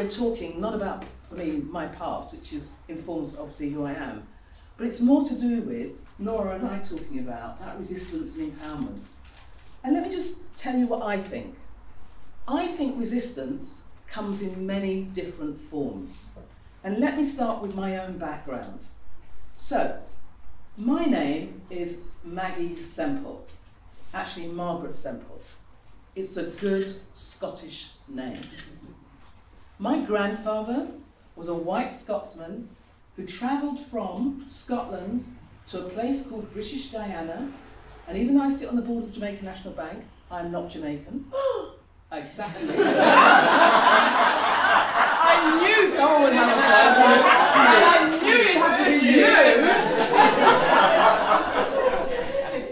we're talking not about, for me, my past, which informs obviously who I am, but it's more to do with Laura and I talking about that resistance and empowerment. And let me just tell you what I think. I think resistance comes in many different forms. And let me start with my own background. So, my name is Maggie Semple, actually Margaret Semple. It's a good Scottish name. My grandfather was a white Scotsman who travelled from Scotland to a place called British Guyana, and even though I sit on the board of the Jamaican National Bank, I'm not Jamaican. Exactly. I knew someone would have a point, and I knew it'd have to be you.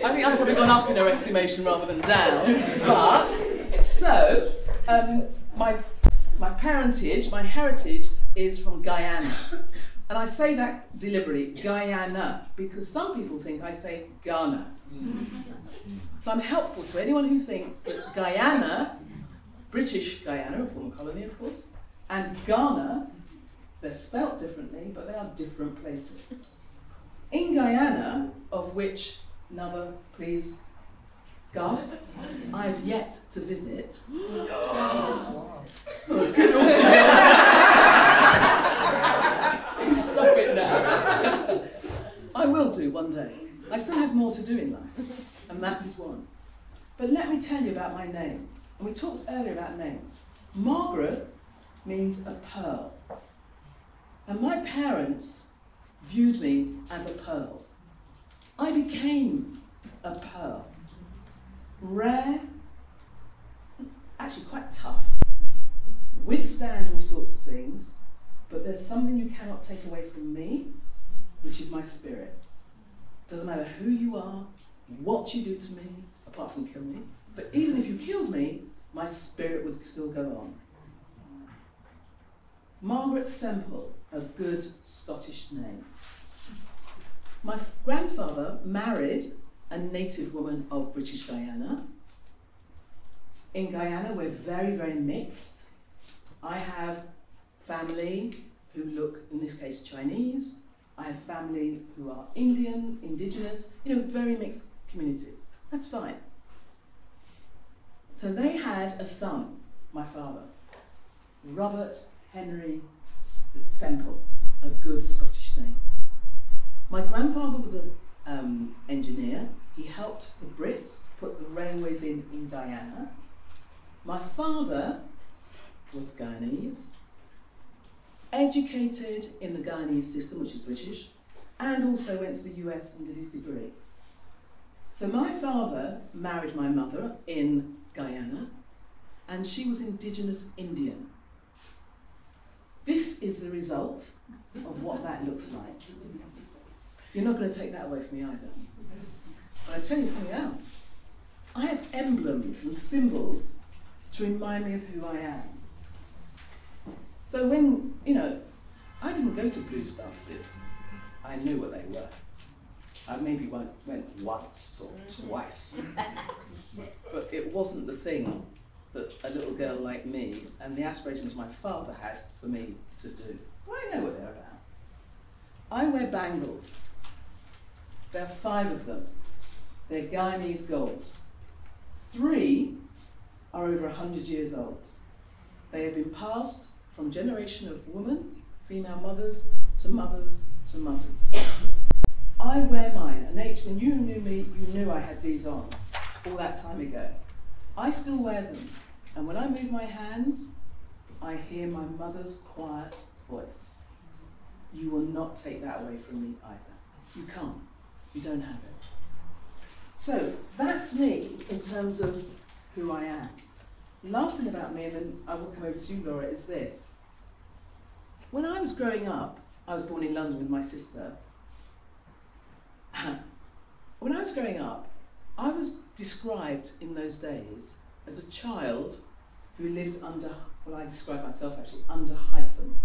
I think I've probably gone up in her estimation rather than down. But so my parentage, my heritage is from Guyana. And I say that deliberately, Guyana, because some people think I say Ghana. So I'm helpful to anyone who thinks that Guyana, British Guyana, a former colony of course, and Ghana, they're spelt differently, but they are different places. In Guyana, of which, another please gasp, I've yet to visit. Stop it now. I will do one day. I still have more to do in life, and that is one. But let me tell you about my name. And we talked earlier about names. Margaret means a pearl. And my parents viewed me as a pearl. I became a pearl. Rare, actually quite tough, withstand all sorts of things, but there's something you cannot take away from me, which is my spirit. Doesn't matter who you are, what you do to me, apart from kill me, but even if you killed me, my spirit would still go on. Margaret Semple, a good Scottish name. My grandfather married a native woman of British Guyana. In Guyana, we're very, very mixed. I have family who look, in this case, Chinese. I have family who are Indian, indigenous, very mixed communities. That's fine. So they had a son, my father, Robert Henry Semple, a good Scottish name. My grandfather was an engineer. He helped the Brits put the railways in Guyana. My father was Guyanese, educated in the Guyanese system, which is British, and also went to the US and did his degree. So my father married my mother in Guyana, and she was indigenous Indian. This is the result of what that looks like. You're not going to take that away from me either. But I'll tell you something else. I have emblems and symbols to remind me of who I am. So when, I didn't go to blues dances, I knew what they were. I maybe went once or twice, but it wasn't the thing that a little girl like me and the aspirations my father had for me to do. Well, I know what they're about. I wear bangles. There are 5 of them. They're Guyanese gold. 3 are over 100 years old. They have been passed from generation of women, female mothers, to mothers, to mothers. I wear mine, and when you knew me, you knew I had these on all that time ago. I still wear them, and when I move my hands, I hear my mother's quiet voice. You will not take that away from me either. You can't. You don't have it. So that's me in terms of who I am. Last thing about me, and then I will come over to you, Laura, is this. When I was growing up, I was born in London with my sister. When I was growing up, I was described in those days as a child who lived under, well, I describe myself actually, under hyphen.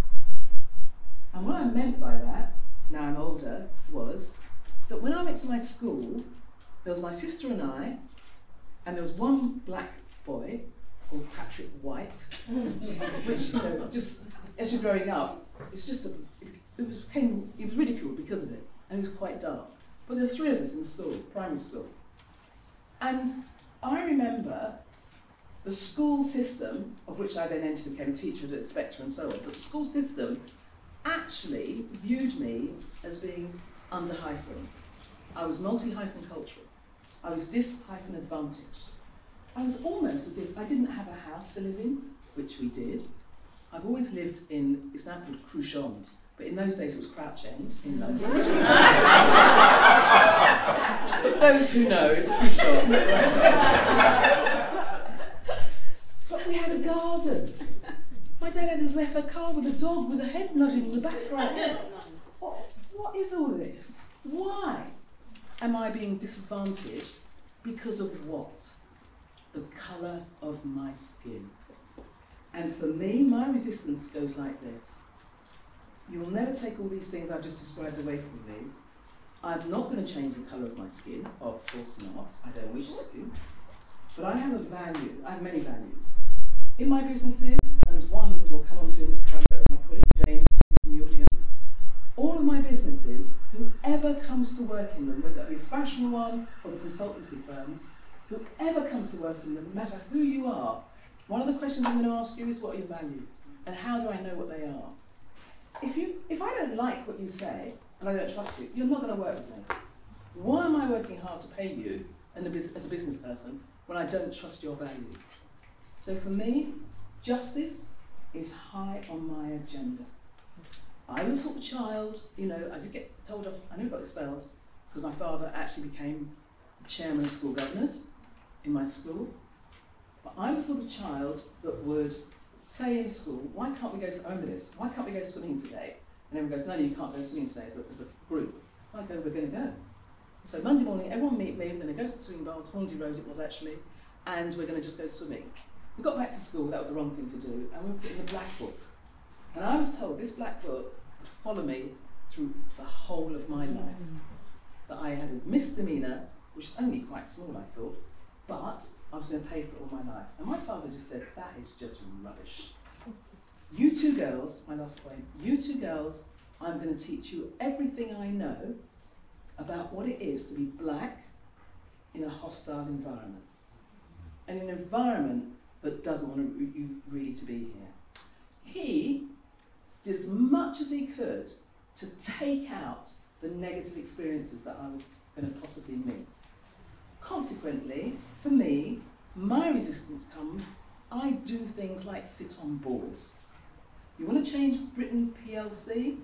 And what I meant by that, now I'm older, was that when I went to my school, there was my sister and I, and there was one black boy, called Patrick White, which, you know, just as you're growing up, it's just it was ridiculed because of it, and it was quite dark. But there were 3 of us in school, primary school. And I remember the school system, of which I then entered and became a teacher at Spectre and so on, but the school system actually viewed me as being under-hyphen. I was multi-hyphen cultural. I was dis-hyphen advantaged. I was almost as if I didn't have a house to live in, which we did. I've always lived in, it's now called Cruchond, but in those days it was Crouch End in London. Those who know, it's Cruchond. But we had a garden. My dad had a Zephyr car with a dog with a head nodding in the background. What is all this? Why am I being disadvantaged? Because of what? The colour of my skin. And for me, my resistance goes like this. You will never take all these things I've just described away from me. I'm not going to change the colour of my skin. Of course not. I don't wish to. But I have a value. I have many values. In my businesses, and one we'll come on to in the private of my colleague Jane, who's in the audience, all of my businesses, whoever comes to work in them, whether it be a fashion one or the consultancy firms, whoever comes to work in them, no matter who you are, one of the questions I'm going to ask you is, what are your values? And how do I know what they are? If I don't like what you say, and I don't trust you, you're not going to work with me. Why am I working hard to pay you as a business person when I don't trust your values? So for me, justice is high on my agenda. I was a sort of child, you know, I did get told off, I never got expelled, because my father actually became the chairman of school governors in my school. But I was the sort of child that would say in school, why can't we go, I remember this, why can't we go swimming today? And everyone goes, no, you can't go swimming today as a group. I go, we're going to go. So Monday morning, everyone meet me, we're going to go to the swimming baths, Hornsey Road it was actually, and we're going to just go swimming. We got back to school, that was the wrong thing to do, and we were put in the black book. And I was told this black book would follow me through the whole of my life. That I had a misdemeanour, which is only quite small, I thought, but I was going to pay for it all my life. And my father just said, that is just rubbish. You 2 girls, my last point, you 2 girls, I'm going to teach you everything I know about what it is to be black in a hostile environment. And in an environment that doesn't want you really to be here. He did as much as he could to take out the negative experiences that I was going to possibly meet. Consequently, for me, my resistance comes, I do things like sit on boards. You want to change Britain PLC?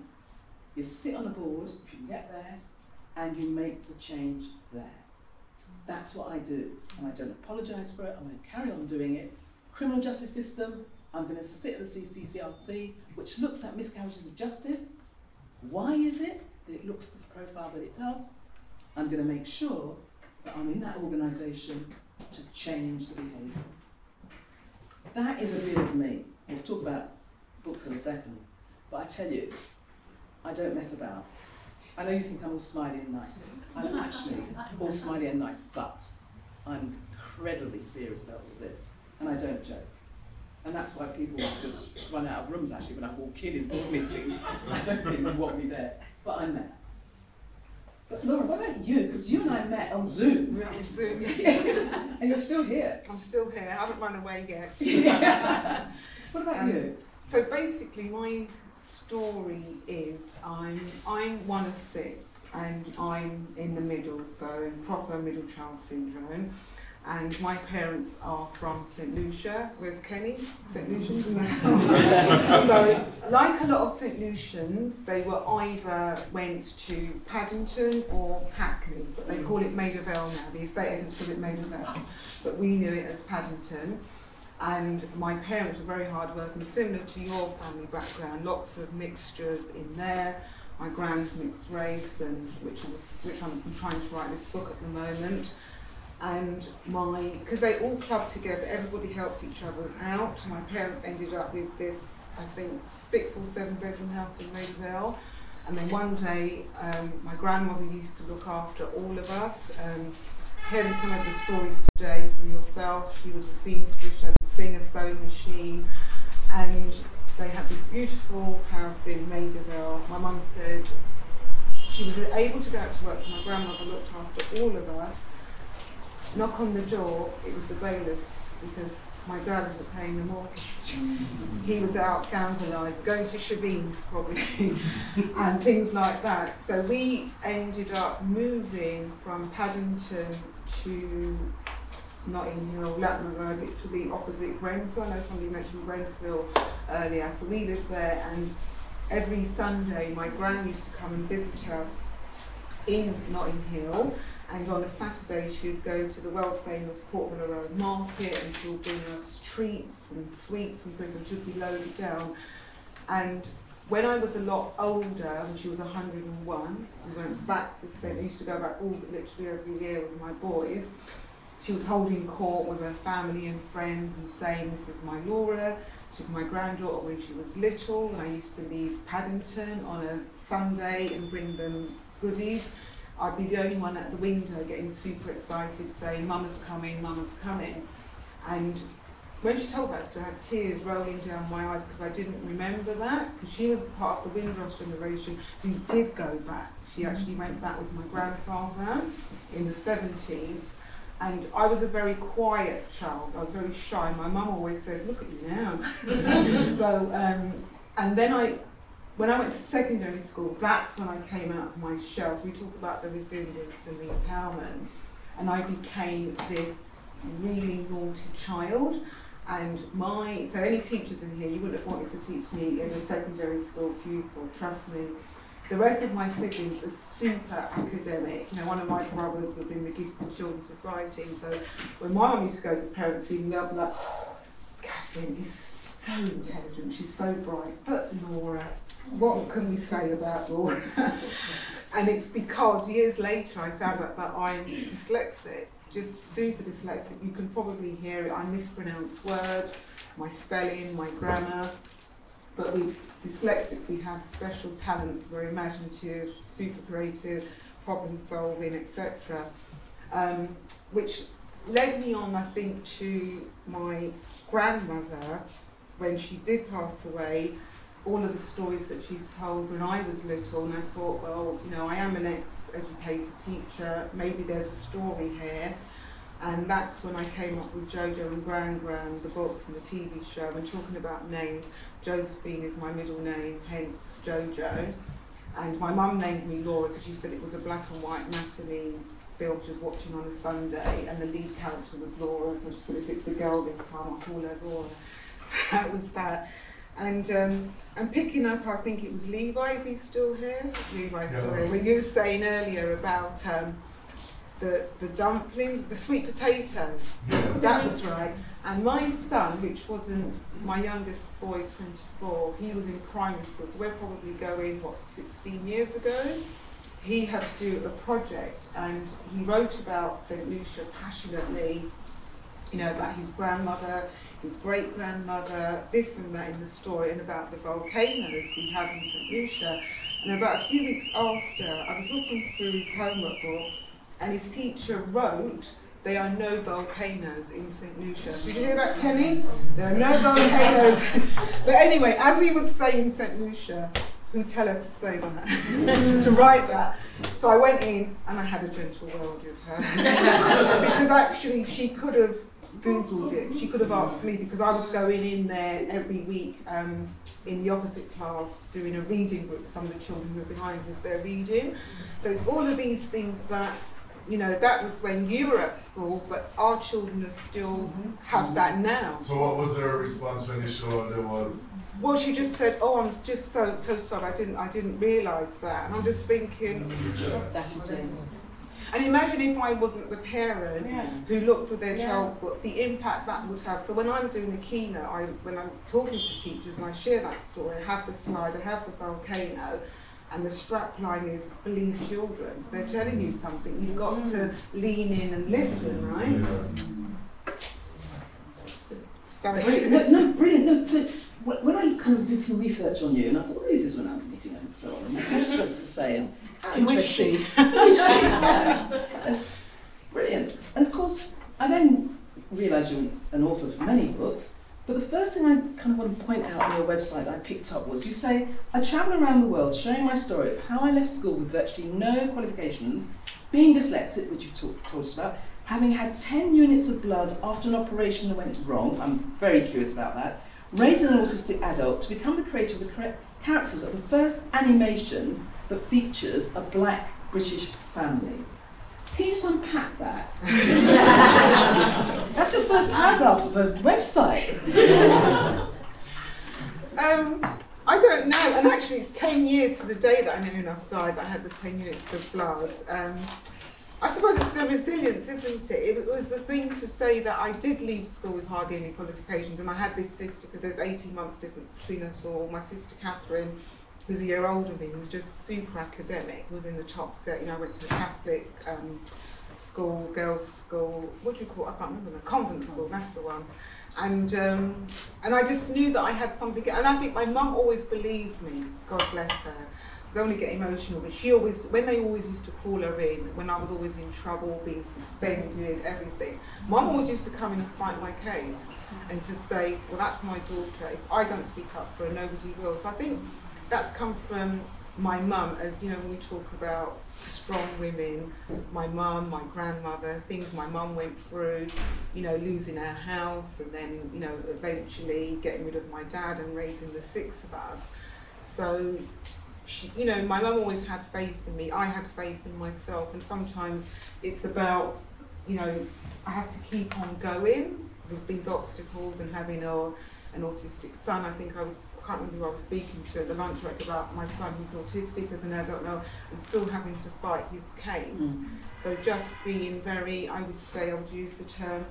You sit on a board, if you can get there, and you make the change there. That's what I do, and I don't apologise for it, I'm going to carry on doing it. Criminal justice system, I'm going to sit at the CCCRC, which looks at miscarriages of justice. Why is it that it looks the profile that it does? I'm going to make sure that I'm in that organisation to change the behaviour. That is a bit of me. We'll talk about books in a second, but I tell you, I don't mess about. I know you think I'm all smiley and nice. I'm actually all smiley and nice, but I'm incredibly serious about all this, and I don't joke. And that's why people just run out of rooms actually when I walk in board meetings. I don't think they want me there, but I'm there. But Laura, what about you? Because you and I met on Zoom. We're on Zoom, yeah. And you're still here. I'm still here. I haven't run away yet. Yeah. What about you? So basically, my story is I'm one of 6, and I'm in the middle, so proper middle child syndrome. And my parents are from St Lucia. Where's Kenny? St Lucians? So, like a lot of St Lucians, they were either went to Paddington or Hackney, but they call it Maida Vale now. The estate agents call it Maida Vale, but we knew it as Paddington. And my parents were very hard working, similar to your family background. Lots of mixtures in there. My grand's mixed race, and which I'm trying to write this book at the moment. And because they all clubbed together, everybody helped each other out. My parents ended up with this, I think, 6 or 7 bedroom house in Maida Vale. And then one day, my grandmother used to look after all of us. Hearing some of the stories today from yourself, she was a seamstress, she had Singer sewing machine, and they had this beautiful house in Maidavale. My mum said she was able to go out to work, my grandmother looked after all of us. Knock on the door, it was the bailiffs, because my dad wasn't paying the mortgage. He was out gambling, going to Shabin's probably, and things like that. So we ended up moving from Paddington to Notting Hill, Latmore, literally opposite Grenfell. I know somebody mentioned Grenfell earlier. So we lived there, and every Sunday my gran used to come and visit us in Notting Hill, and on a Saturday she would go to the world famous Portman Road Market, and she would bring us treats and sweets and things, and she would be loaded down. And when I was a lot older, when she was 101, we went back to St. I used to go back literally every year with my boys. She was holding court with her family and friends and saying, "This is my Laura, she's my granddaughter when she was little, and I used to leave Paddington on a Sunday and bring them goodies. I'd be the only one at the window getting super excited saying, 'Mama's coming, Mama's coming.'" And when she told that story, I had tears rolling down my eyes because I didn't remember that, because she was part of the Windrush generation who did go back. She actually went back with my grandfather in the 70s. And I was a very quiet child. I was very shy. My mum always says, "Look at you now." So, and then when I went to secondary school, that's when I came out of my shell. So we talk about the resilience and the empowerment. And I became this really naughty child. And so any teachers in here, you wouldn't have wanted to teach me in a secondary school pupil, trust me. The rest of my siblings are super academic. You know, one of my brothers was in the Gifted Children's Society, so when my mum used to go to parents' evening, they'll be like, "Catherine is so intelligent, she's so bright, but Laura, what can we say about Laura?" And it's because years later I found out that I'm dyslexic, just super dyslexic. You can probably hear it. I mispronounce words, my spelling, my grammar. But we dyslexics, we have special talents. We're imaginative, super creative, problem solving, etc. Which led me on, I think, to my grandmother when she did pass away. All of the stories that she's told when I was little, and I thought, well, you know, I am an ex-educated teacher. Maybe there's a story here. And that's when I came up with Jojo and Gran Gran, the books and the TV show, and talking about names. Josephine is my middle name, hence Jojo. And my mum named me Laura because she said it was a black and white matinee film she was watching on a Sunday, and the lead character was Laura, so she said if it's a girl this time I'll call her Laura. So that was that. And picking up, I think it was Levi, is he still here? Levi's still here. When you were saying earlier about the dumplings, the sweet potato, that was right. And my son, which wasn't, my youngest boy is 24, he was in primary school, so we're probably going, 16 years ago? He had to do a project, and he wrote about St. Lucia passionately, you know, about his grandmother, his great-grandmother, this and that in the story, and about the volcanoes we have in St. Lucia. And about a few weeks after, I was looking through his homework book, and his teacher wrote, "There are no volcanoes in St. Lucia." Did you hear that, Kenny? There are no volcanoes. But anyway, as we would say in St. Lucia, who tell her to say that, to write that. So I went in and I had a gentle word with her. Because actually she could have Googled it. She could have asked me, because I was going in there every week in the opposite class doing a reading group. Some of the children were behind with their reading. So it's all of these things that, you know, that was when you were at school, but our children are still have that now. So what was her response when you showed there was? Well, she just said, "Oh, I'm just so sorry. I didn't realise that." And I'm just thinking. And imagine if I wasn't the parent who looked for their child's book, the impact that would have. So when I'm doing a keynote, when I'm talking to teachers and I share that story, I have the slide, I have the volcano, and the strap line is "Believe children." They're telling you something. You've got to lean in and listen, right? Sorry. No, brilliant. No, so when I kind of did some research on you, and I thought, who is this one I'm meeting and so on, and what she got to say, and how interesting. Who is she? Brilliant. And of course, I then realise you're an author of many books, but the first thing I kind of want to point out on your website that I picked up was you say, I travel around the world sharing my story of how I left school with virtually no qualifications, being dyslexic, which you've told us about, having had 10 units of blood after an operation that went wrong, I'm very curious about that, raising an autistic adult to become the creator of the characters of the first animation that features a black British family. Can you just unpack that? That's your first paragraph of a website. I don't know, and actually it's 10 years to the day that I near enough died that I had the 10 units of blood. I suppose it's the resilience, isn't it? It was the thing to say that I did leave school with hardly any qualifications, and I had this sister, because there's 18 months difference between us all, my sister Catherine, who's a year older than me, who's just super academic, was in the top set. You know, I went to a Catholic school, girls' school, what do you call it? I can't remember, convent school, that's the one. And I just knew that I had something, and I think my mum always believed me, God bless her. I don't want to get emotional, but she always, when they always used to call her in, when I was always in trouble, being suspended, everything, Mum always used to come in and fight my case, and to say, well, that's my daughter, if I don't speak up for her, nobody will. So I think that's come from my mum, as you know, when we talk about strong women, my mum, my grandmother, things my mum went through, you know, losing her house, and then, you know, eventually getting rid of my dad and raising the 6 of us. So, she, you know, my mum always had faith in me, I had faith in myself, and sometimes it's about, you know, I have to keep on going with these obstacles, and having an autistic son. I think I can't remember who I was speaking to at the lunch break about my son who's autistic as an adult now, and still having to fight his case. Mm. So just being very, I would say, I would use the term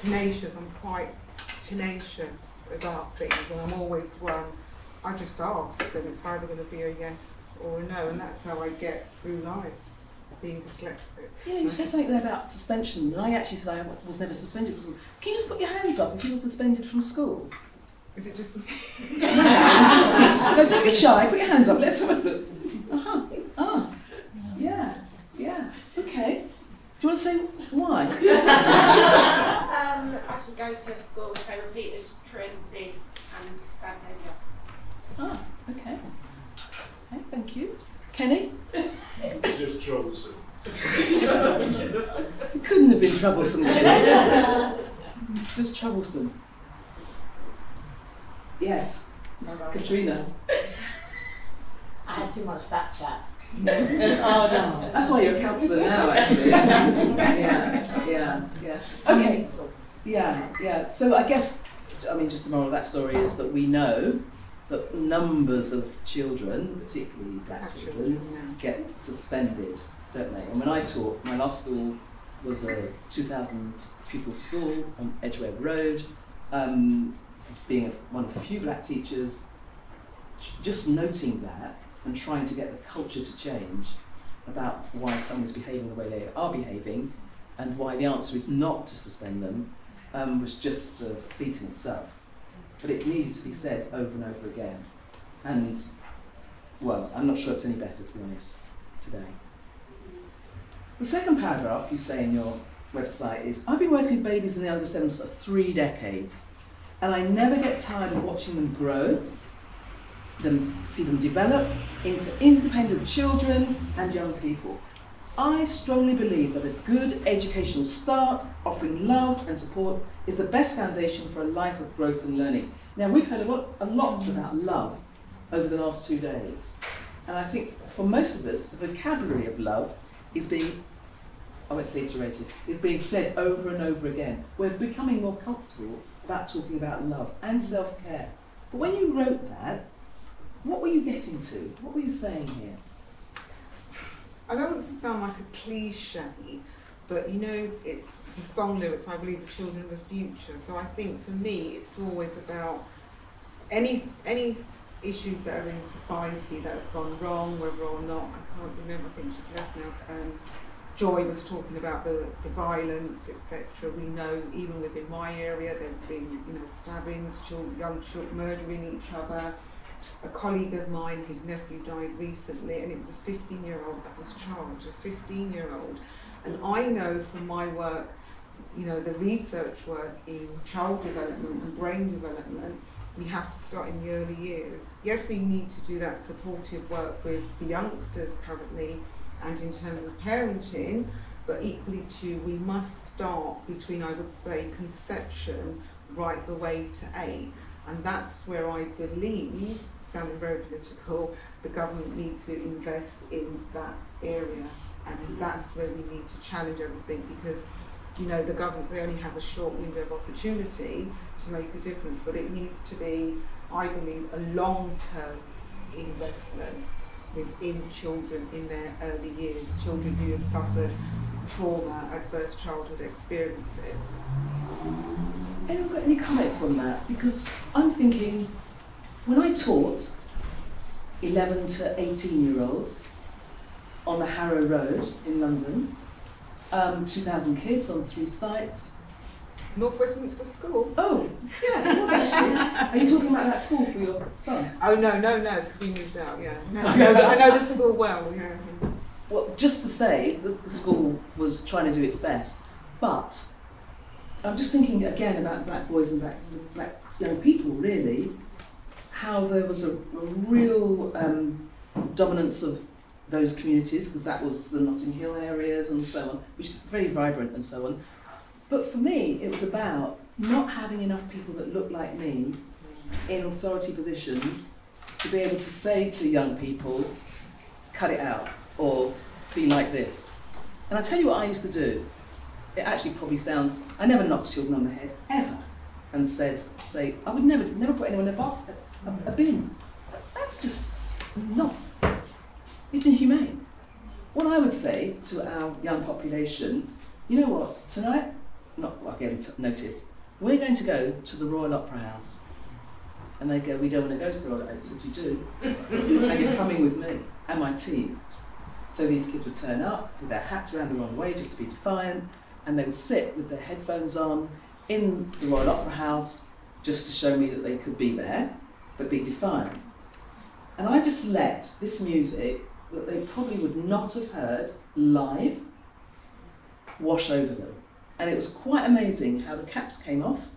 tenacious. I'm quite tenacious about things, and I'm always one, I just ask, and it's either going to be a yes or a no, and that's how I get through life, being dyslexic. Yeah, you said something there about suspension, and I actually said I was never suspended from school. Can you just put your hands up if you were suspended from school? Is it just... No, don't be shy, put your hands up, let's have a look. Yeah, okay. Do you want to say why? I didn't go to school, so repeated truancy and bad behaviour. Okay. Okay, thank you. Kenny? Just troublesome. It couldn't have been troublesome, Kenny. Just troublesome. Yes. Katrina? I had too much back chat. Oh no. That's why you're a counsellor now, actually. Yeah. Okay. Yeah. So I guess, I mean, just the moral of that story is that we know that numbers of children, particularly black children, get suspended, don't they? And when I taught, my last school was a 2,000 pupil school on Edgware Road, being one of a few black teachers, just noting that and trying to get the culture to change about why someone's behaving the way they are behaving, and why the answer is not to suspend them, was just a feat in itself. But it needed to be said over and over again. And, well, I'm not sure it's any better, to be honest, today. The second paragraph you say in your website is, I've been working with babies and the under 7s for 3 decades, and I never get tired of watching them grow, see them develop into independent children and young people. I strongly believe that a good educational start, offering love and support, is the best foundation for a life of growth and learning. Now, we've heard a lot about love over the last 2 days. And I think for most of us, the vocabulary of love is being, I won't say iterated, is being said over and over again. We're becoming more comfortable about talking about love and self-care. But when you wrote that, what were you getting to? What were you saying here? I don't want to sound like a cliche, but you know, it's the song lyrics, I believe the children of the future. So I think for me, it's always about any issues that are in society that have gone wrong, whether or not, I can't remember, I think she's left now. Joy was talking about the violence, etc. We know even within my area, there's been, you know, stabbings, young children murdering each other. A colleague of mine, his nephew died recently, and it was a 15-year-old that was charged, a 15-year-old. And I know from my work you know, the research work in child development and brain development, we have to start in the early years. Yes, we need to do that supportive work with the youngsters currently and in terms of parenting, but equally too, we must start between, I would say, conception right the way to 8. And that's where I believe, sounding very political, the government needs to invest in that area. And that's where we need to challenge everything, because, you know, the governments, they only have a short window of opportunity to make a difference, but it needs to be, I believe, a long-term investment within children in their early years, children who have suffered trauma, adverse childhood experiences. Anyone got any comments on that? Because I'm thinking, when I taught 11 to 18-year-olds on the Harrow Road in London, 2,000 kids on 3 sites. North Westminster School? Oh, yeah, it was actually. Are you talking about that school for your son? Oh, no, because we moved out, yeah. I know the school well, yeah. Well, just to say, the school was trying to do its best, but I'm just thinking again about black boys and black young people, really, how there was a real dominance of those communities, because that was the Notting Hill areas and so on, which is very vibrant and so on. But for me, it was about not having enough people that looked like me in authority positions to be able to say to young people, cut it out, or be like this. And I tell you what I used to do. It actually probably sounds, I never knocked children on the head, ever, and say, I would never put anyone in a basket, a bin. That's just not, it's inhumane. What I would say to our young population, you know what, tonight, I gave notice, we're going to go to the Royal Opera House. And they go, we don't want to go to the Royal Opera House. I said, you do. And you're coming with me and my team. So these kids would turn up with their hats around the wrong way just to be defiant, and they would sit with their headphones on in the Royal Opera House just to show me that they could be there, but be defiant. And I just let this music that they probably would not have heard live wash over them. And it was quite amazing how the caps came off,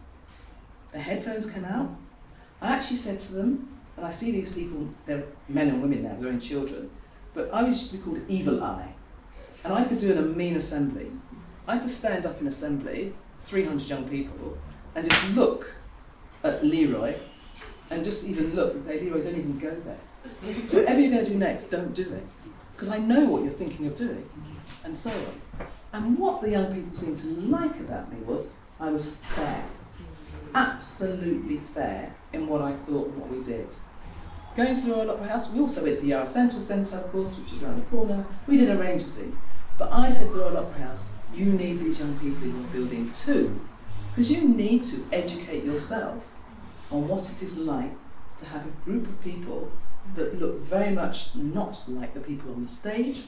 the headphones came out. I actually said to them, and I see these people, they're men and women now, they're only children, but I used to be called Evil Eye. And I could do a mean assembly. I used to stand up in assembly, 300 young people, and just look at Leroy, and just even look and say, Leroy, don't even go there. Whatever you're going to do next, don't do it. Because I know what you're thinking of doing, and so on. And what the young people seemed to like about me was I was fair. Absolutely fair in what I thought and what we did. Going to the Royal Opera House, we also went to the Yarra Central Centre, of course, which is around the corner. We did a range of things. But I said to the Royal Opera House, you need these young people in your building too, because you need to educate yourself on what it is like to have a group of people that look very much not like the people on the stage,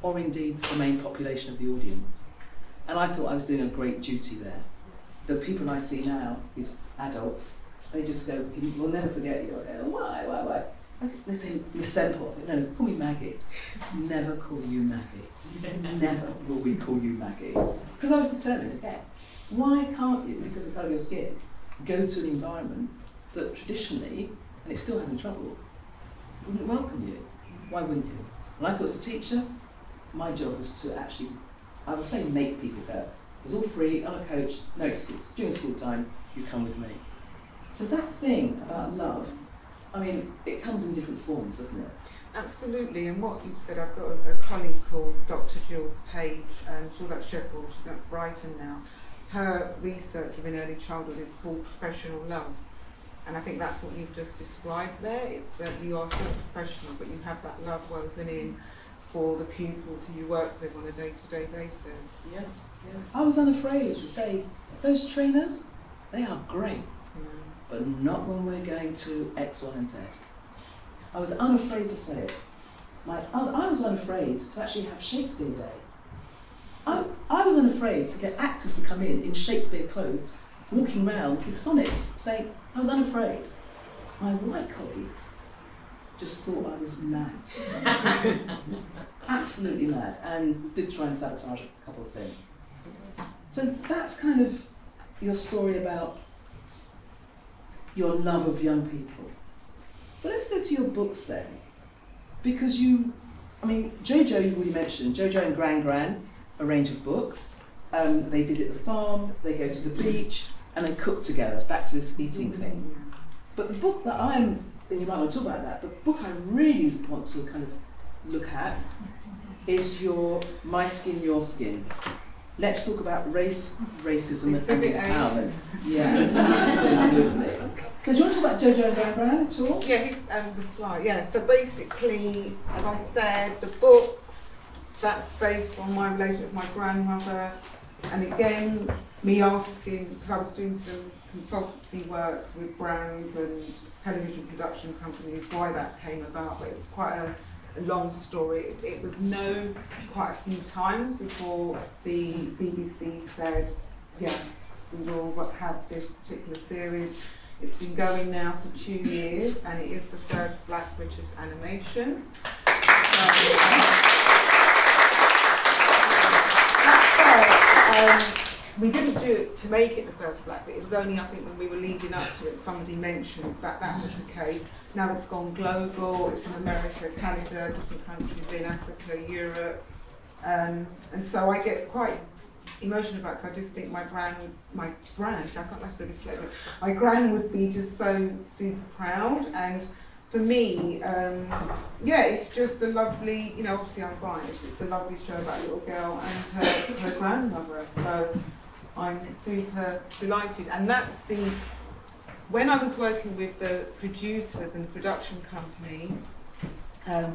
or indeed the main population of the audience. And I thought I was doing a great duty there. The people I see now, these adults, they just go, we'll never forget you. I go, why? They say, Miss Semple. No, call me Maggie. Never call you Maggie. Never will we call you Maggie. Because I was determined, again, why can't you, because of the colour of your skin, go to an environment that traditionally, and it's still having trouble, wouldn't welcome you? Why wouldn't you? And I thought as a teacher, my job was to actually, I would say make people go. It was all free, on a coach, no excuse. During school time, you come with me. So that thing about love, I mean, it comes in different forms, doesn't it? Absolutely, and what you've said, I've got a colleague called Dr. Jules Page, and she was at Sheffield, she's at Brighton now. Her research within early childhood is called professional love. And I think that's what you've just described there. It's that you are still professional, but you have that love woven in for the pupils who you work with on a day-to-day basis. Yeah. I was unafraid to say, those trainers, they are great, but not when we're going to X, Y, and Z. I was unafraid to say it. I was unafraid to actually have Shakespeare Day. I was unafraid to get actors to come in Shakespeare clothes, walking around with sonnets, saying, I was unafraid. My white colleagues just thought I was mad. Absolutely mad, and did try and sabotage a couple of things. So that's kind of your story about your love of young people. So let's go to your books then. Because you, I mean, Jojo, you've already mentioned, Jojo and Gran Gran, a range of books. They visit the farm, they go to the beach, and they cook together, back to this eating thing. But the book that and you might want to talk about that, but the book I really want to kind of look at is your My Skin, Your Skin. Let's talk about race, racism, and empowerment. Yeah, absolutely. So do you want to talk about Jojo and Gran Gran at all? Yeah, he's the slide. Yeah, so basically, as I said, the books, that's based on my relationship with my grandmother. And again, me asking, because I was doing some consultancy work with brands and television production companies, why that came about. But it was quite a long story. It was known quite a few times before the BBC said, yes, we will have this particular series. It's been going now for 2 years, and it is the first Black British animation. We didn't do it to make it the first Black, but it was only, I think, when we were leading up to it, somebody mentioned that that was the case. Now it's gone global, it's in America, Canada, different countries in Africa, Europe. And so I get quite emotional about it, because I just think my gran, so I can't that's the dyslexia, my gran would be just so super proud. And for me, yeah, it's just a lovely, you know, obviously I'm biased, it's a lovely show about a little girl and her grandmother. So I'm super delighted. And that's when I was working with the producers and production company,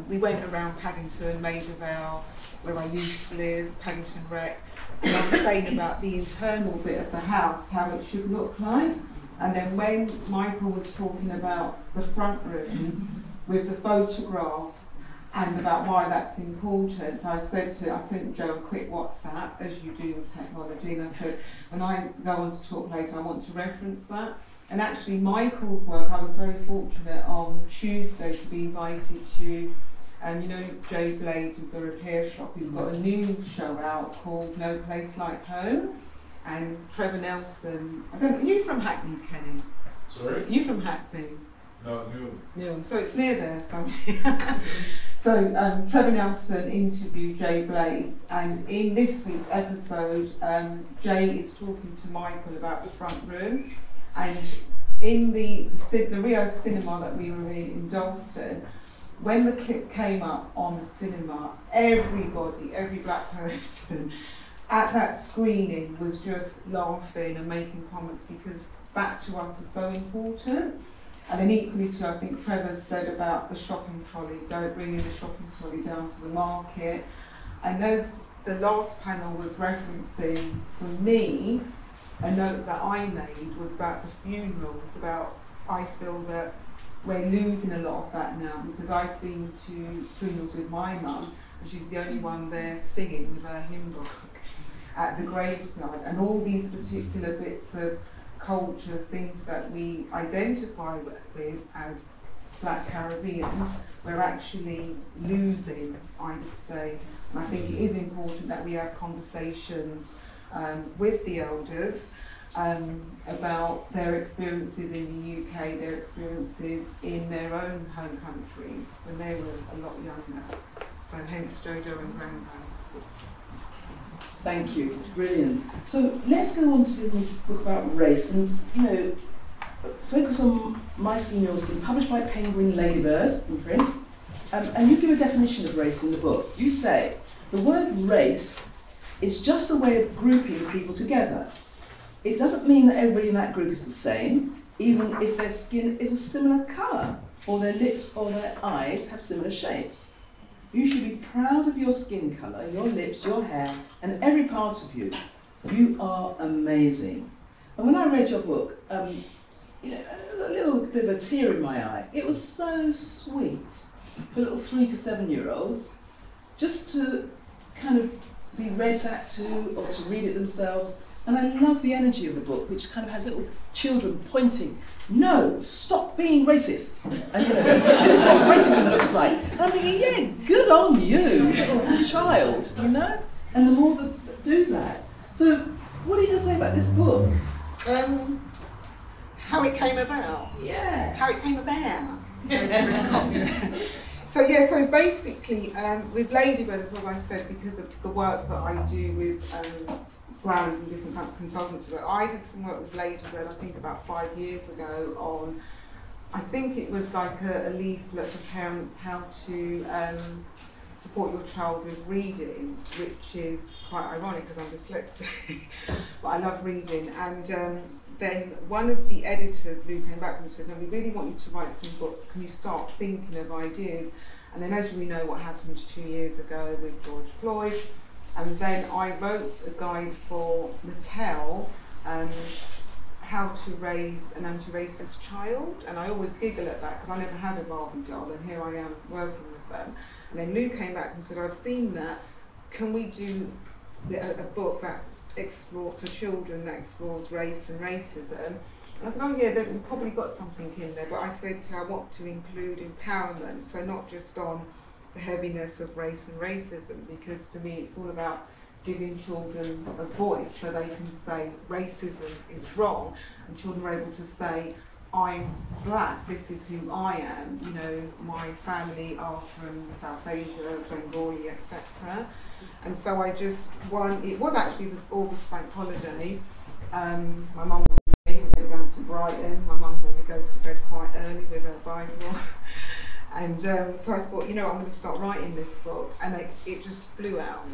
we went around Paddington, Maida Vale, where I used to live, Paddington Rec, and I was saying about the internal bit of the house, how it should look like. And then when Michael was talking about the front room with the photographs and about why that's important, I sent Joe a quick WhatsApp, as you do with technology, and I said, when I go on to talk later, I want to reference that. And actually Michael's work, I was very fortunate on Tuesday to be invited to, you know, Jay Blaze with the repair shop, he's got a new show out called No Place Like Home. And Trevor Nelson, I don't know, you from Hackney, Kenny? Sorry? You from Hackney? No, Newham. Newham, so it's near there. So Trevor Nelson interviewed Jay Blades, and in this week's episode, Jay is talking to Michael about the front room. And in the Rio cinema that we were in Dalston, when the clip came up on the cinema, everybody, every black person, at that screening was just laughing and making comments, because that to us was so important. And then equally to, I think Trevor said about the shopping trolley, bringing the shopping trolley down to the market. And as the last panel was referencing, for me, a note that I made was about the funerals, about, I feel that we're losing a lot of that now, because I've been to funerals with my mum, and she's the only one there singing with her hymn book at the graveside, and all these particular bits of cultures, things that we identify with as Black Caribbeans, we're actually losing, I would say. And I think it is important that we have conversations with the elders about their experiences in the UK, their experiences in their own home countries when they were a lot younger. So hence Jojo and Grandpa. Thank you, brilliant. So let's go on to this book about race, and you know, focus on My Skin, Your Skin, published by Penguin Ladybird in print. And you give a definition of race in the book. You say the word race is just a way of grouping people together. It doesn't mean that everybody in that group is the same, even if their skin is a similar colour, or their lips or their eyes have similar shapes. You should be proud of your skin colour, your lips, your hair, and every part of you. You are amazing. And when I read your book, you know, a little bit of a tear in my eye. It was so sweet for little 3 to 7 year olds, just to kind of be read that to, or to read it themselves. And I love the energy of the book, which kind of has little children pointing, no, stop being racist. And you know, this is what racism looks like. And I'm thinking, yeah, good on you, little child, you know? And the more that do that. So What are you going to say about this book? How it came about. Yeah. How it came about. So basically, with Ladybird, as well, I said, because of the work that I do with brands and different kind of consultants, I did some work with Ladybird, I think about 5 years ago, on, I think it was like a leaflet for parents how to support your child with reading, which is quite ironic because I'm dyslexic, but I love reading. And then one of the editors, Lou, came back and said, no, we really want you to write some books. Can you start thinking of ideas? And then, as we know, what happened 2 years ago with George Floyd. And then I wrote a guide for Mattel, how to raise an anti-racist child. And I always giggle at that because I never had a Barbie doll, and here I am working with them. And then Lou came back and said, I've seen that. Can we do a book that explores, for children, that explores race and racism? And I said, oh yeah, we've probably got something in there, but I said I want to include empowerment, so not just on the heaviness of race and racism, because for me it's all about giving children a voice so they can say racism is wrong, and children are able to say, I'm black, this is who I am, you know, my family are from South Asia, Bengali, etc. And so I just it was actually the August bank holiday. My mum was with me, we went down to Brighton. My mum normally goes to bed quite early with her Bible. And so I thought, you know, I'm going to start writing this book, and it just flew out.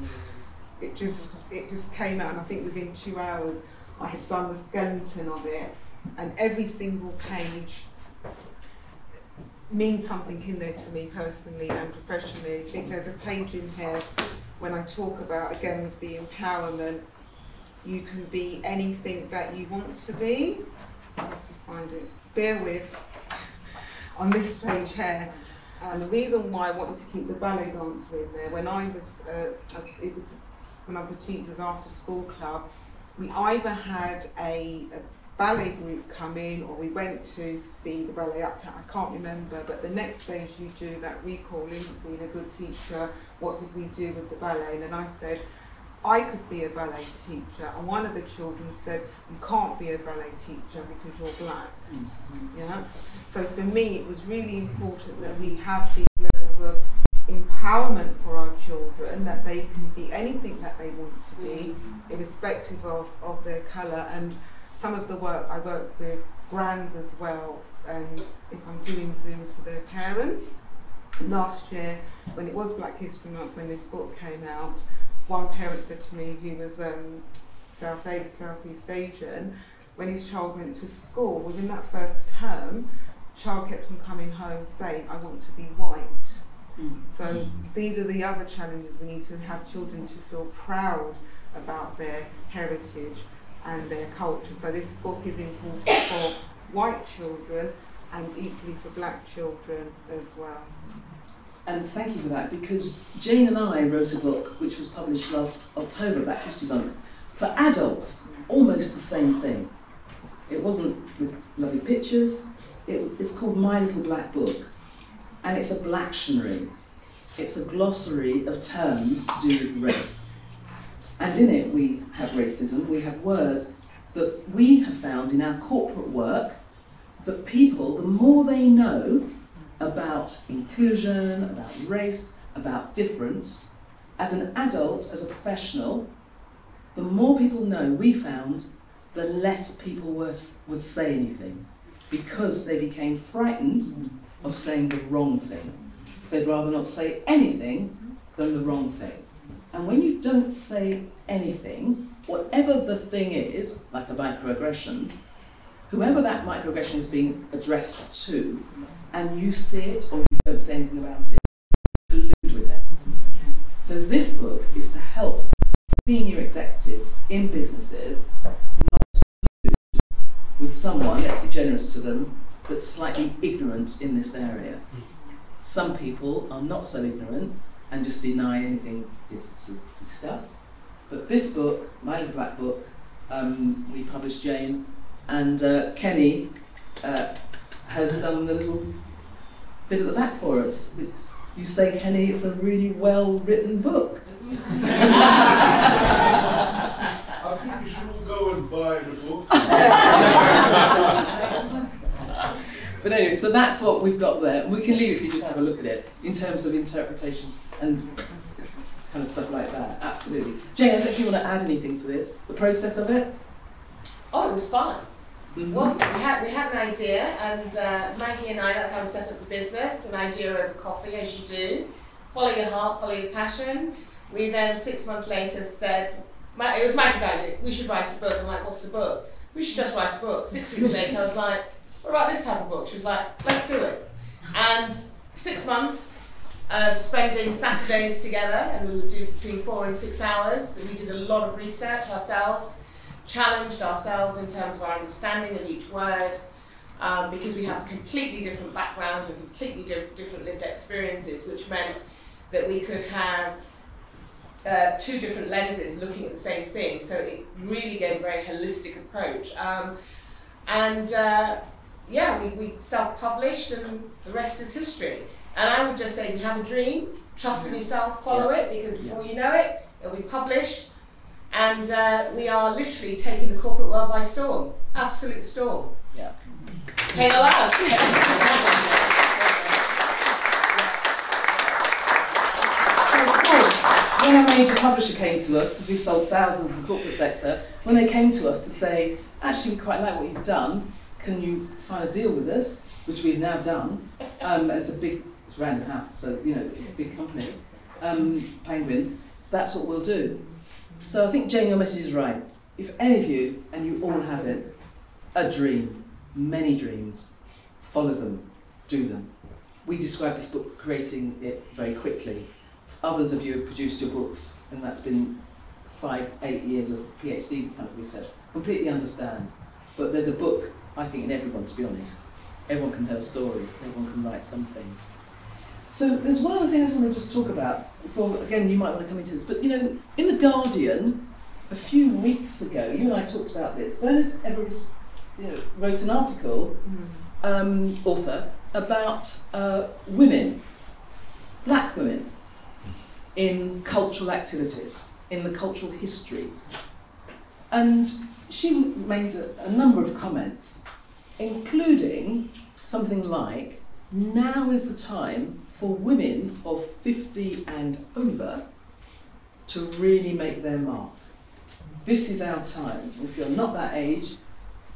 It just came out, and I think within 2 hours I had done the skeleton of it, and every single page means something in there to me personally and professionally. I think there's a page in here when I talk about, again, with the empowerment, you can be anything that you want to be. I have to find it. Bear with. On this page here, and the reason why I wanted to keep the ballet dancer in there, when I was a teacher's after school club, we either had a ballet group come in, or we went to see the ballet uptown, I can't remember, but the next stage you do that recalling, being a good teacher, what did we do with the ballet? And then I said, I could be a ballet teacher, and one of the children said, you can't be a ballet teacher because you're black. Yeah? So for me, it was really important that we have these levels of empowerment for our children, that they can be anything that they want to be, irrespective of their colour. And some of the work, I work with brands as well, and if I'm doing Zooms for their parents. Last year, when it was Black History Month, when this book came out, one parent said to me, who was Southeast Asian, when his child went to school, within that first term, child kept on coming home saying, I want to be white. So these are the other challenges. We need to have children to feel proud about their heritage and their culture. So this book is important for white children and equally for black children as well. And thank you for that, because Jane and I wrote a book which was published last October, Black History Month, for adults, almost the same thing. It wasn't with lovely pictures, it's called My Little Black Book, and it's a Blactionary. It's a glossary of terms to do with race. And in it we have racism, we have words that we have found in our corporate work that people, the more they know about inclusion, about race, about difference, as an adult, as a professional, the more people know, we found, the less people would say anything, because they became frightened of saying the wrong thing. They'd rather not say anything than the wrong thing. And when you don't say anything, whatever the thing is, like a microaggression, whoever that microaggression is being addressed to, and you see it or you don't say anything about it, you collude with it. So this book is to help senior executives in businesses not collude with someone, let's be generous to them, that's slightly ignorant in this area. Some people are not so ignorant and just deny anything is to discuss. But this book, My Little Black Book, we published, Jane, and Kenny has done a little bit at the back for us. You say, Kenny, it's a really well-written book. I think we should go and buy the book. But anyway, so that's what we've got there. We can leave it if you just have a look at it in terms of interpretations and kind of stuff like that. Absolutely. Jane, I don't know if you want to add anything to this, the process of it. Oh, it was fun. Mm-hmm. Wasn't it? We had an idea, and Maggie and I, that's how we set up the business, an idea over coffee, as you do. Follow your heart, follow your passion. We then, 6 months later, said, it was Maggie's idea, we should write a book. I'm like, what's the book? We should just write a book. 6 weeks later, I was like, what about this type of book? She was like, let's do it. And 6 months of spending Saturdays together, and we would do between 4 and 6 hours. And we did a lot of research ourselves, challenged ourselves in terms of our understanding of each word, because we have completely different backgrounds and completely different lived experiences, which meant that we could have 2 different lenses looking at the same thing. So it really gave a very holistic approach. Yeah, we self-published, and the rest is history. And I would just say, if you have a dream, trust in yourself, follow it, because before you know it, it'll be published. And we are literally taking the corporate world by storm. Absolute storm. Yeah. Pain alas. So of course, when a major publisher came to us, because we've sold thousands in the corporate sector, when they came to us to say, actually we quite like what you've done, can you sign a deal with us, which we've now done, and it's Random House, so you know, it's a big company, Penguin, that's what we'll do. So I think, Jane, your message is right. If any of you, and you all have it, a dream, many dreams, follow them, do them. We describe this book, creating it very quickly. Others of you have produced your books, and that's been 5, 8 years of PhD kind of research. Completely understand. But there's a book, I think, in everyone, to be honest. Everyone can tell a story, everyone can write something. So there's one other thing I just want to just talk about, before, again, you might want to come into this, but you know, in The Guardian, a few weeks ago, you and I talked about this, Bernard Everest wrote an article, author, about women, black women, in cultural activities, in the cultural history. And she made a number of comments, including something like, now is the time for women of 50 and over to really make their mark. This is our time. If you're not that age,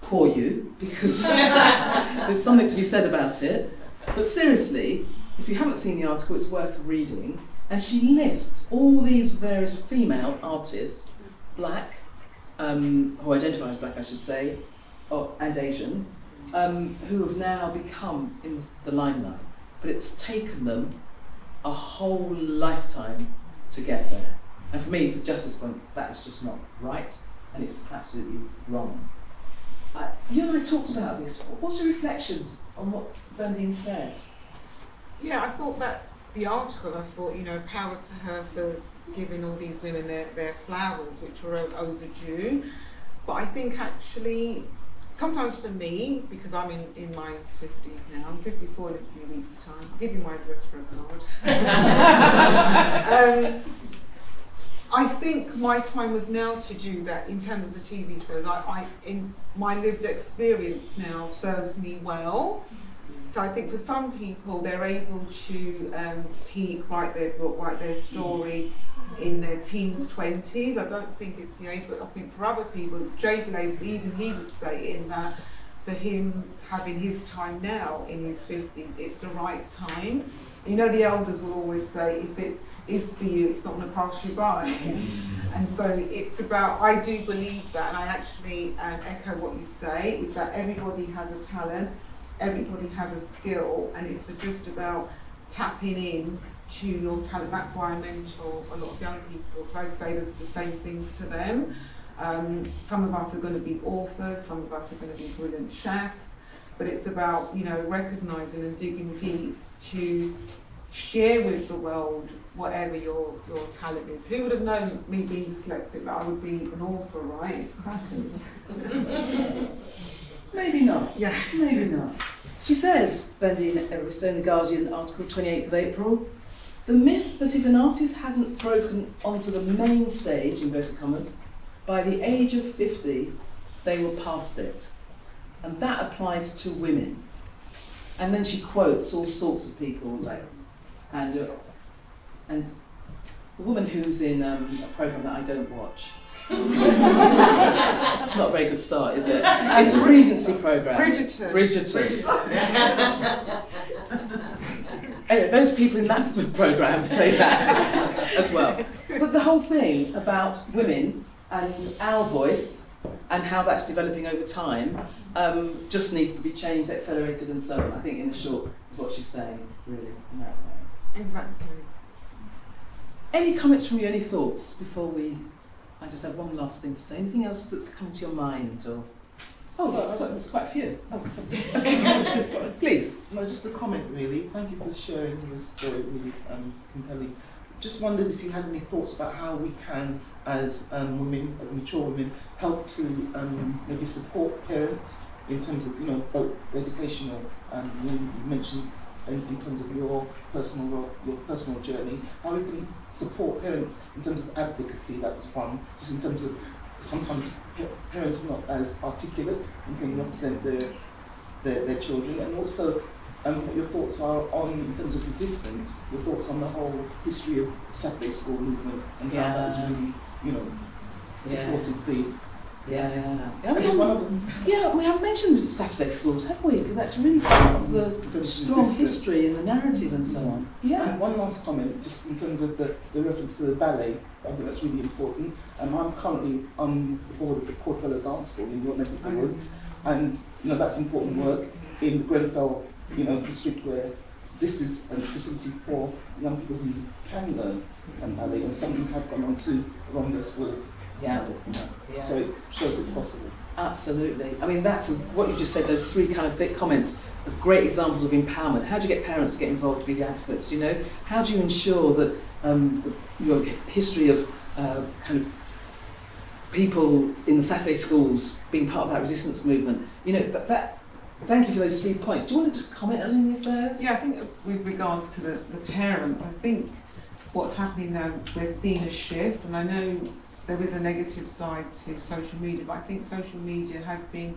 poor you, because there's something to be said about it. But seriously, if you haven't seen the article, it's worth reading. And she lists all these various female artists, black, who identify as black, I should say, and Asian, who have now become in the limelight. But it's taken them a whole lifetime to get there. And for me, for Justice Point, that is just not right, and it's absolutely wrong. You and I talked about this. What's your reflection on what Bundine said? Yeah, I thought that the article, I thought, power to her for giving all these women their flowers, which were overdue. But I think actually, sometimes for me, because I'm in my 50s now, I'm 54 in a few weeks' time, I'll give you my address for a card. I think my time was now to do that in terms of the TV shows. In my lived experience now serves me well. So I think for some people, they're able to peak, write their book, write their story in their teens, 20s. I don't think it's the age, but I think for other people, Jay Lacey, even he was saying that for him having his time now in his 50s, it's the right time. The elders will always say, if it's for you, it's not going to pass you by. And so it's about, I do believe that, and I actually echo what you say, is that everybody has a talent, everybody has a skill, and it's just about tapping in to your talent. That's why I mentor a lot of young people, because I say the same things to them. Some of us are going to be authors, some of us are going to be brilliant chefs, but it's about recognising and digging deep to share with the world whatever your talent is. Who would have known, me being dyslexic, that I would be an author, right? It's crackers. Maybe not. Yeah. Maybe not. She says, Bundine Everest in The Guardian, article 28th of April, the myth that if an artist hasn't broken onto the main stage, inverted commas, by the age of 50, they were past it. And that applied to women. And then she quotes all sorts of people, like, and the woman who's in a programme that I don't watch. That's not a very good start, is it? It's a Regency programme. Bridgerton. Anyway, those people in that programme say that as well. But the whole thing about women and our voice and how that's developing over time just needs to be changed, accelerated and so on. I think in the short is what she's saying, really, in that way. Exactly. Any comments from you, any thoughts before we... I just have one last thing to say. Anything else that's come to your mind? Or sorry, there's quite a few. Oh, okay. Sorry, please. No, just a comment really. Thank you for sharing this story, really compelling. Just wondered if you had any thoughts about how we can, as women, mature women, help to maybe support parents in terms of, both educational and you mentioned in terms of your personal journey, how we can support parents in terms of advocacy. That was one. Just in terms of sometimes parents are not as articulate and can represent their children, and also what your thoughts are on, in terms of resistance, your thoughts on the whole history of Saturday school movement and how that has really, supported the. Yeah, we haven't mentioned Saturday schools, have we? Because that's really part of the strong history and the narrative and so on. Yeah. And one last comment, just in terms of the reference to the ballet, I think that's really important. I'm currently on the board of the Portobello Dance School in your neck of the woods, and that's important work in the Grenfell, district, where this is a facility for young people who can learn ballet, and some who have gone on to run their school. Yeah. So it shows it's possible. Absolutely. I mean, that's what you've just said. Those three kind of thick comments are great examples of empowerment. How do you get parents to get involved, to be advocates? How do you ensure that your history of kind of people in the Saturday schools being part of that resistance movement? Thank you for those 3 points. Do you want to just comment on any of those? Yeah, I think with regards to the parents, I think what's happening now, we're seeing a shift, and I know there is a negative side to social media, but I think social media has been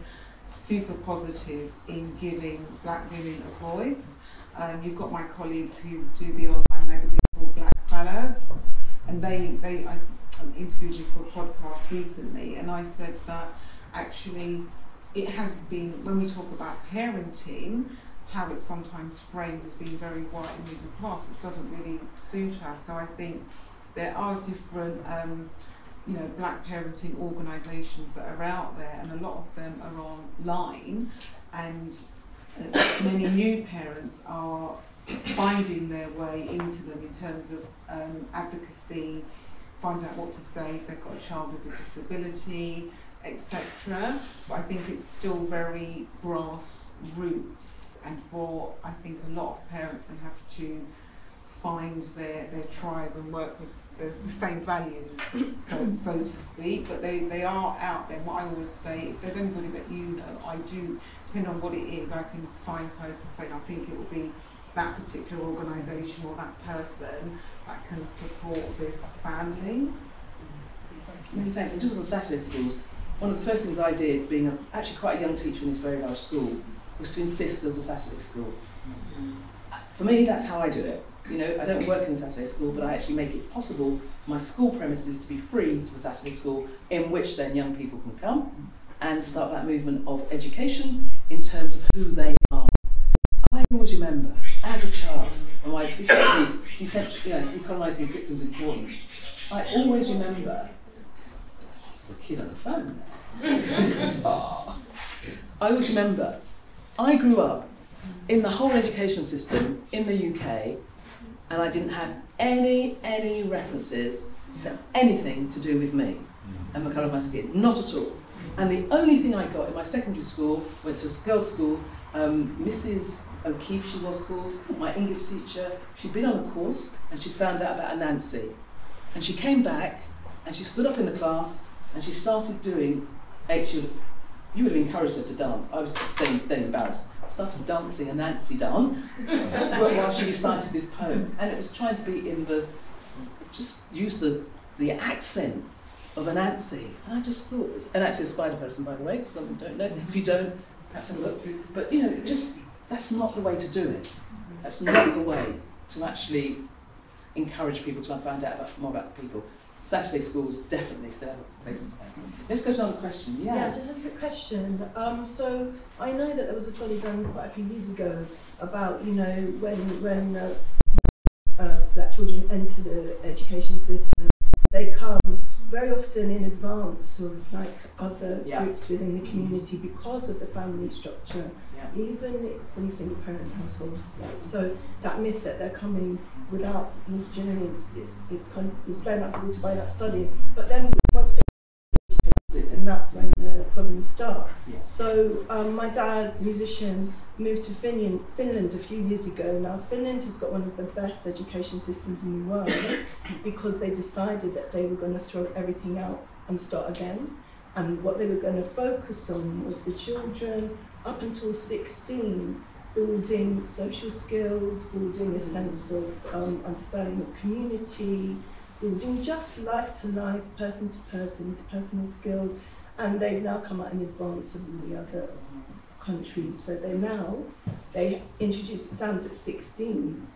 super positive in giving black women a voice. You've got my colleagues who do the online magazine called Black Ballads, and I interviewed me for a podcast recently, and I said that actually it has been, when we talk about parenting, how it's sometimes framed as being very white and middle class, which doesn't really suit us. So I think there are different black parenting organisations that are out there, and a lot of them are online, and many new parents are finding their way into them in terms of advocacy, find out what to say if they've got a child with a disability, etc. But I think it's still very grassroots, and for I think a lot of parents, they have to find their tribe and work with the same values, so to speak, but they are out there. What I always say, if there's anybody that I do, depending on what it is, I can signpost and say, I think it will be that particular organisation or that person that can support this family. Many thanks. And just on the Saturday schools, one of the first things I did, being actually quite a young teacher in this very large school, was to insist there was a Saturday school. For me, that's how I do it. I don't work in the Saturday school, but I actually make it possible for my school premises to be free to the Saturday school, in which then young people can come and start that movement of education in terms of who they are. I always remember, as a child, and why decolonising the curriculum is important, I always remember, as a kid on the phone, I always remember, I grew up in the whole education system in the UK, and I didn't have any references to anything to do with me and the colour of my skin, not at all. And the only thing I got in my secondary school, went to a girls' school, Mrs. O'Keefe she was called, my English teacher, she'd been on a course and she'd found out about Anansi. And she came back and she stood up in the class and she started doing, you would have encouraged her to dance, I was just then embarrassed. Started dancing a Nancy dance while she recited this poem, and it was trying to be in just use the accent of Anansi. And I just thought, Anansi is a spider person, by the way, because some don't know. If you don't, perhaps have a look. But, you know, just, that's not the way to do it. That's not the way to actually encourage people to find out more about people. Saturday schools definitely still have a place. Let's go to another question. Yeah, just a quick question. So I know that there was a study done quite a few years ago about, you know, when black children enter the education system, they come very often in advance of like other groups within the community because of the family structure, even from single parent households. So that myth that they're coming without generations it's kind of was blown out of the water by that study. But then once they and that's when the problems start. So my dad's musician moved to Finland a few years ago. Now Finland has got one of the best education systems in the world because they decided that they were going to throw everything out and start again. And what they were going to focus on was the children up until 16, building social skills, building a sense of understanding of community, building just life to life, person to person, interpersonal skills, and they've now come out in advance of all the other countries. So they introduced exams at 16,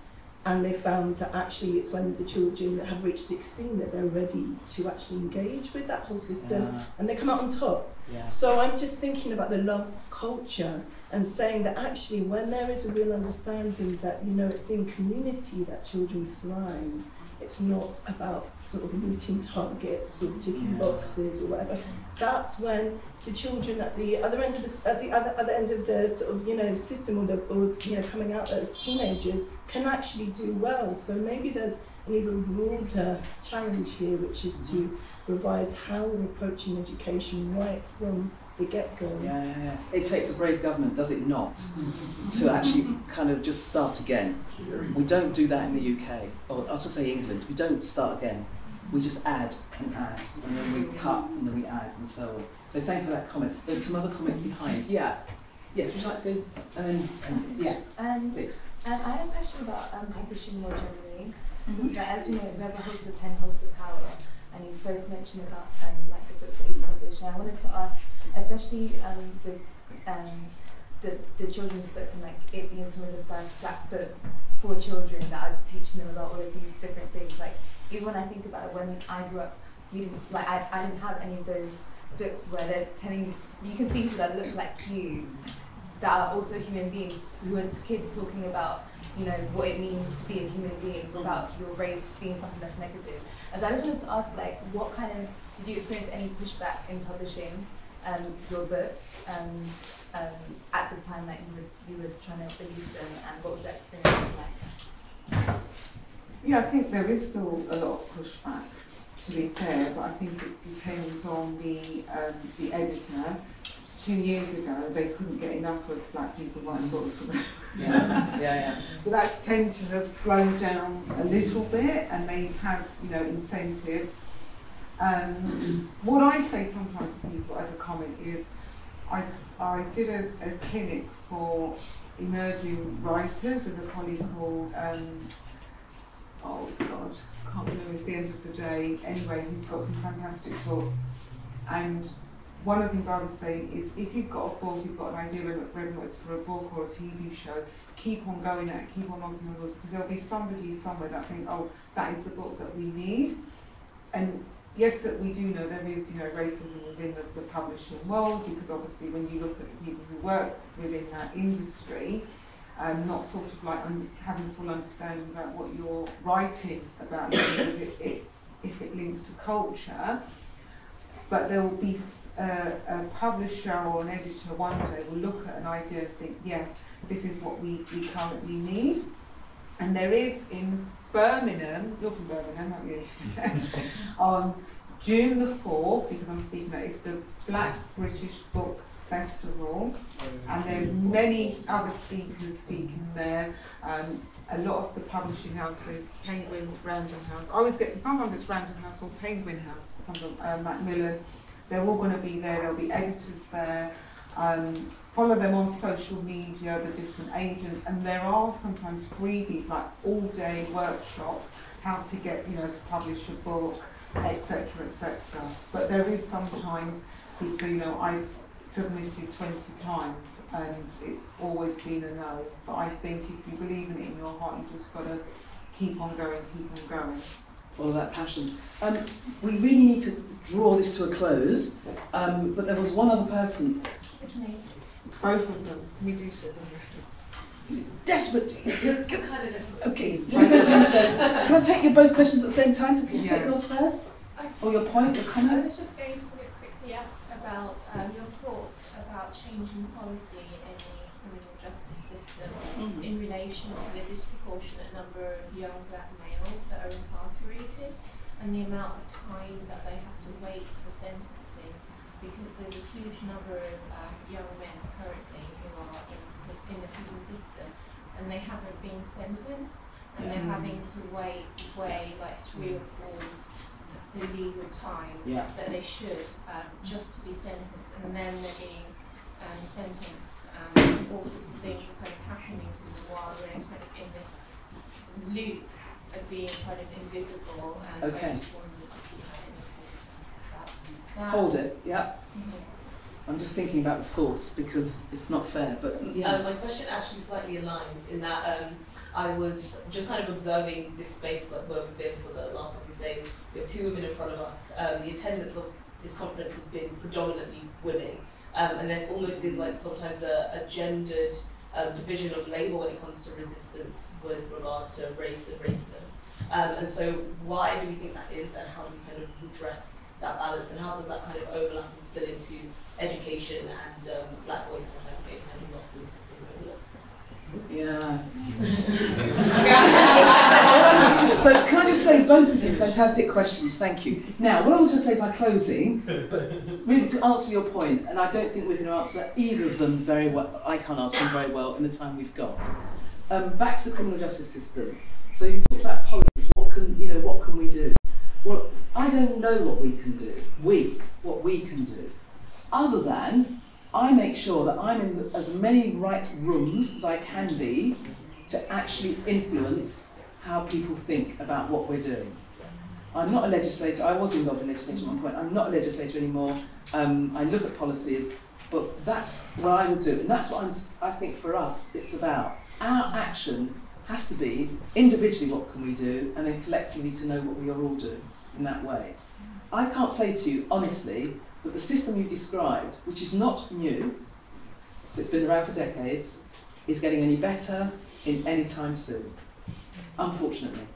and they found that actually it's when the children that have reached 16 that they're ready to actually engage with that whole system, and they come out on top. So I'm just thinking about the love culture and saying that actually when there is a real understanding that, you know, it's in community that children thrive. It's not about sort of meeting targets or ticking boxes or whatever. That's when the children at the other end of the other end of the sort of, you know, system or you know, coming out as teenagers can actually do well. So maybe there's an even broader challenge here, which is to revise how we're approaching education right from the get-go. It takes a brave government, does it not, to actually kind of just start again. We don't do that in the UK, or I'll just say England. We don't start again. We just add, and then we cut, and then we add, and so on. So thank you for that comment. There's some other comments behind. Yes, would you like to? Please. I have a question about publishing more generally. Because as we know, whoever holds the pen holds the power. And you both mentioned about like the books that you publish. And I wanted to ask, especially the children's book and like it being some of the first black books for children that are teaching them about all of these different things. Like even when I think about it, when I grew up, we didn't like I didn't have any of those books where they're telling you can see people that look like you that are also human beings who are kids talking about, you know, what it means to be a human being without your race being something that's negative. So I just wanted to ask, like, what kind of, did you experience any pushback in publishing your books at the time that you were trying to release them, and what was that experience like? Yeah, I think there is still a lot of pushback, to be fair, but I think it depends on the editor. 2 years ago, they couldn't get enough of black people writing books about But that's tended to have slowed down a little bit, and they have, you know, incentives. What I say sometimes to people as a comment is, I did a clinic for emerging writers with a colleague called, oh God, can't remember, it's the end of the day. Anyway, he's got some fantastic books, and one of the things I would say is if you've got a book, you've got an idea whether it's for a book or a TV show, keep on going at it, keep on knocking on doors, because there'll be somebody somewhere that think, oh, that is the book that we need. And yes, that we do know there is, you know, racism within the publishing world, because obviously when you look at the people who work within that industry, not sort of like having full understanding about what you're writing about, if it links to culture. But there will be a publisher or an editor one day will look at an idea and think, yes, this is what we currently need. And there is in Birmingham, you're from Birmingham, aren't you? On June the 4th, because I'm speaking at, it's the Black British Book Festival, and there's many other speakers speaking there. A lot of the publishing houses, Penguin, Random House, I always get, sometimes it's Random House or Penguin House, some of Macmillan, they're all going to be there, there'll be editors there. Follow them on social media, the different agents, and there are sometimes freebies, like all-day workshops, how to get, you know, to publish a book, etc., etc. But there is sometimes, so, you know, I've submitted 20 times and it's always been a no. But I think if you believe in it in your heart, you just got to keep on going, keep on going. Follow that passion. We really need to draw this to a close, but there was one other person. It's me. Both of them. We do so. Desperate. Kind of desperate. Okay, so I'm going to do you first. Can I take your both questions at the same time? So can you take Yeah. yours first? Okay. Or your point, your I comment? was just going to quickly ask about your thoughts about changing policy in the criminal justice system in relation to the disproportionate number of young black males that are incarcerated and the amount of time that they have to wait for sentencing, because there's a huge number of young men currently who are in the prison system and they haven't been sentenced and they're having to wait like 3 or 4 the legal time that they should just to be sentenced, and then they're being sentenced, all sorts of things are kind of happening to them while they're kind of in this loop of being kind of invisible, and Okay. I just wondered if you had any thoughts about that. Hold it, yeah. I'm just thinking about the thoughts because it's not fair, but yeah. My question actually slightly aligns in that I was just kind of observing this space like where we've been for the last couple of days. We have 2 women in front of us. The attendance of this conference has been predominantly women, and there's almost is like sometimes a gendered division of labour when it comes to resistance with regards to race and racism. And so why do we think that is, and how do we kind of address that balance, and how does that kind of overlap and spill into education and black voice sometimes get kind of lost in the system and overlooked? Yeah. So can I just say, both of you, fantastic questions, thank you. Now, what I want to say by closing, but really to answer your point, and I don't think we're going to answer either of them very well, I can't answer them very well in the time we've got. Back to the criminal justice system. So you talked about policies, what can we do? Well, I don't know what we can do, what we can do, other than I make sure that I'm in as many right rooms as I can be to actually influence how people think about what we're doing. I'm not a legislator. I was involved in legislation at one point. I'm not a legislator anymore. I look at policies, but that's what I would do. And that's what I think for us it's about. Our action has to be individually what can we do, and then collectively to know what we are all doing in that way. I can't say to you, honestly, that the system you described, which is not new, so it's been around for decades, is getting any better in any time soon. Unfortunately.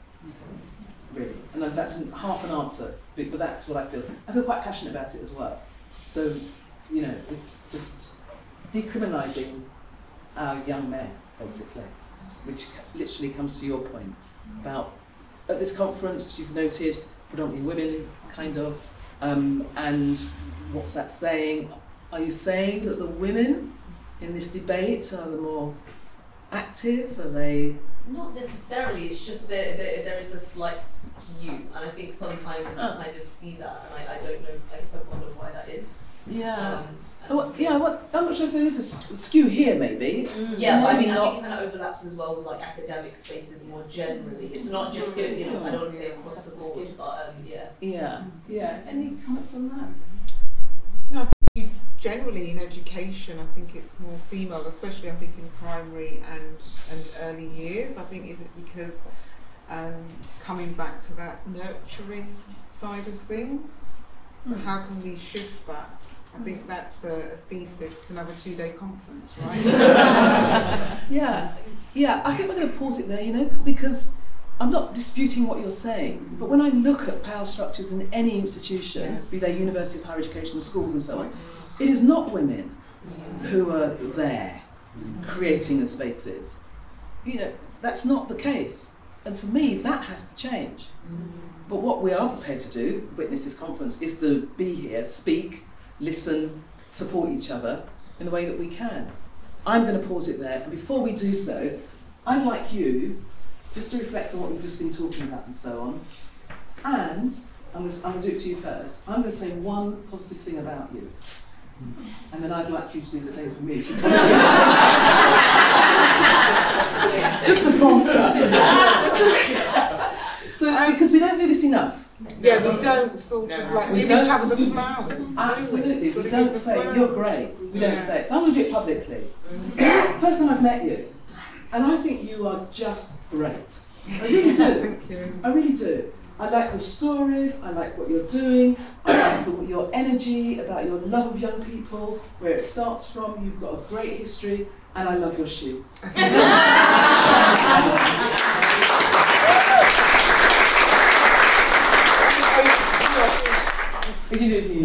Really. And that's half an answer, but that's what I feel. I feel quite passionate about it as well. So, it's just decriminalising our young men, basically, which literally comes to your point about, at this conference, you've noted, predominantly women, kind of, and what's that saying? Are you saying that the women in this debate are the more active? Are they? Not necessarily, it's just that there is a slight skew, and I think sometimes you kind of see that, and I don't know, I guess I wonder why that is. Yeah. I'm not sure if there is a skew here, maybe. Yeah, but I think it kind of overlaps as well with like academic spaces more generally. It's not just, I don't want to say across the board, but yeah. Yeah. Any comments on that? No, generally in education, I think it's more female, especially I think in primary and early years. I think is it because coming back to that nurturing side of things, but how can we shift that? I think that's a thesis. It's another 2-day conference, right? Yeah. I think we're going to pause it there, because I'm not disputing what you're saying, but when I look at power structures in any institution, be they universities, higher education, schools and so on, it is not women who are there creating the spaces. That's not the case. And for me, that has to change. But what we are prepared to do, witness this conference, is to be here, speak, listen, support each other in the way that we can. I'm going to pause it there, and before we do so, I'd like you just to reflect on what we've just been talking about and so on, and I'm going to do it to you first. I'm going to say one positive thing about you, and then I'd like you to do the same for me. Just a prompter. So, because we don't do this enough. Yeah, we don't sort of like We give don't- each other the flowers. Absolutely. do We we? don't say, you're great. We don't say it. So I'm going to do it publicly. So, first time I've met you, and I think you are just great. I really do. Thank you. I really do. I like the stories, I like what you're doing, I like your energy, about your love of young people, where it starts from. You've got a great history, and I love your shoes.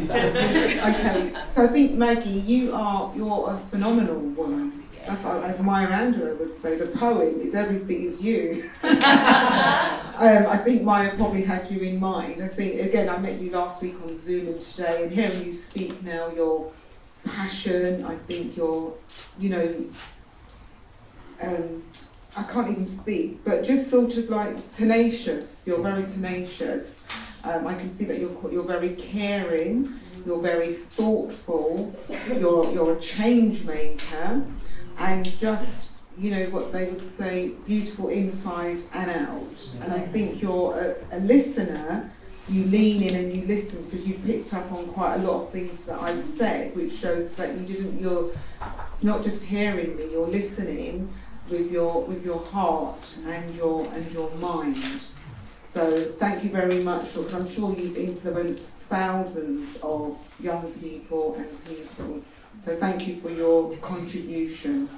Okay, so I think Maggie, you're a phenomenal woman. That's what, as Maya Angelou would say, the poem is everything is you. I think Maya probably had you in mind. I think, again, I met you last week on Zoom and today, and hearing you speak now, your passion, I think your, I can't even speak, but just sort of like tenacious. You're very tenacious. I can see that you're very caring. You're very thoughtful. You're a change maker, and just what they would say, beautiful inside and out. And I think you're a listener. You lean in and you listen because you picked up on quite a lot of things that I've said, which shows that you're not just hearing me. You're listening with your heart and your mind. So thank you very much, because I'm sure you've influenced thousands of young people and people. So thank you for your contribution.